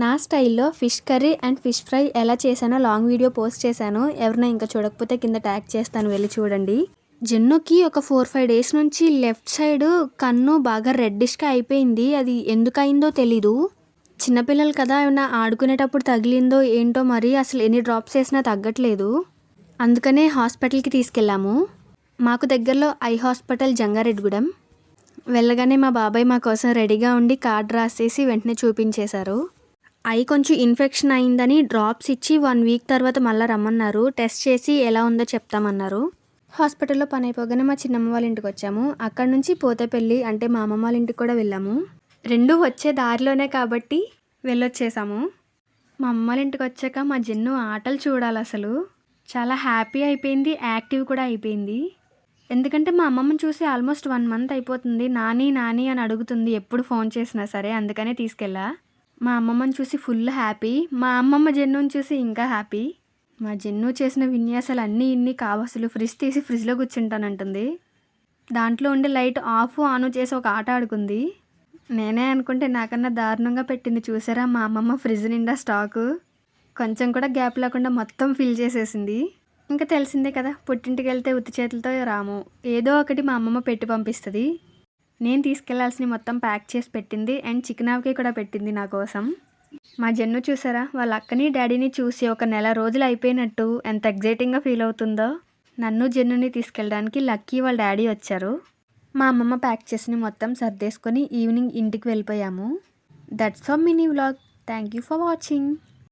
నా స్టైల్లో fish curry and fish fry ఎలా చేశానో లాంగ్ వీడియో పోస్ట్ చేశాను. ఎవరైనా ఇంకా చూడకపోతే కింద ట్యాగ్ చేస్తాను, వెళ్ళి చూడండి. జెన్నుకి ఒక 4-5 డేస్ నుంచి లెఫ్ట్ సైడ్ కన్ను బాగా రెడ్డిష్గా అయిపోయింది. అది ఎందుకయిందో తెలీదు. చిన్నపిల్లలు కదా, ఏమన్నా ఆడుకునేటప్పుడు తగిలిందో ఏంటో, మరి అసలు ఎన్ని డ్రాప్స్ వేసినా తగ్గట్లేదు. అందుకనే హాస్పిటల్కి తీసుకెళ్ళాము. మాకు దగ్గరలో ఐ హాస్పిటల్ జంగారెడ్డిగూడెం. వెళ్ళగానే మా బాబాయ్ మా కోసం రెడీగా ఉండి కార్డ్ రాసేసి వెంటనే చూపించేశారు. ఐ కొంచెం ఇన్ఫెక్షన్ అయిందని డ్రాప్స్ ఇచ్చి 1 వీక్ తర్వాత మళ్ళీ రమ్మన్నారు. టెస్ట్ చేసి ఎలా ఉందో చెప్తామన్నారు. హాస్పిటల్లో పని అయిపోగానే మా చిన్నమ్మ వాళ్ళ ఇంటికి వచ్చాము. అక్కడ నుంచి పోతేపల్లి అంటే మా అమ్మమ్మ వాళ్ళ ఇంటికి కూడా వెళ్ళాము. రెండు వచ్చే దారిలోనే కాబట్టి వెళ్ళొచ్చేసాము. మా అమ్మ వాళ్ళ ఇంటికి వచ్చాక మా జెన్ను ఆటలు చూడాలి, అసలు చాలా హ్యాపీ అయిపోయింది, యాక్టివ్ కూడా అయిపోయింది. ఎందుకంటే మా అమ్మమ్మని చూసి ఆల్మోస్ట్ 1 మంత్ అయిపోతుంది. నాని నాని అని అడుగుతుంది ఎప్పుడు ఫోన్ చేసినా సరే. అందుకనే తీసుకెళ్ళా. మా అమ్మమ్మని చూసి ఫుల్ హ్యాపీ, మా అమ్మమ్మ జెన్నుని చూసి ఇంకా హ్యాపీ. మా జెన్ను చేసిన విన్యాసాలు అన్నీ ఇన్ని కావు, అసలు ఫ్రిడ్జ్ తీసి ఫ్రిడ్జ్లో కూర్చుంటానంటుంది. దాంట్లో ఉండే లైట్ ఆఫ్ ఆన్ చేసి ఒక ఆట ఆడుకుంది. నేనే అనుకుంటే నాకన్నా దారుణంగా పెట్టింది. చూసారా మా అమ్మమ్మ ఫ్రిడ్జ్ నిండా స్టాకు, కొంచెం కూడా గ్యాప్ లేకుండా మొత్తం ఫిల్ చేసేసింది. ఇంకా తెలిసిందే కదా, పుట్టింటికి వెళ్తే ఉత్తి చేతులతో రాము. ఏదో ఒకటి మా అమ్మమ్మ పెట్టి పంపిస్తుంది. నేను తీసుకెళ్లాల్సినవి మొత్తం ప్యాక్ చేసి పెట్టింది. అండ్ చికెన్ ఆవకాయ కూడా పెట్టింది నా కోసం. మా జెన్ను చూసారా, వాళ్ళ అక్కని డాడీని చూసి 1 నెల రోజులు అయిపోయినట్టు ఎంత ఎగ్జైటింగ్గా ఫీల్ అవుతుందో. నన్ను జెన్నుని తీసుకెళ్ళడానికి లక్కీ వాళ్ళ డాడీ వచ్చారు. మా అమ్మమ్మ ప్యాక్ చేసిన మొత్తం సర్దేసుకొని ఈవినింగ్ ఇంటికి వెళ్ళిపోయాము. That's all mini vlog. Thank you for watching.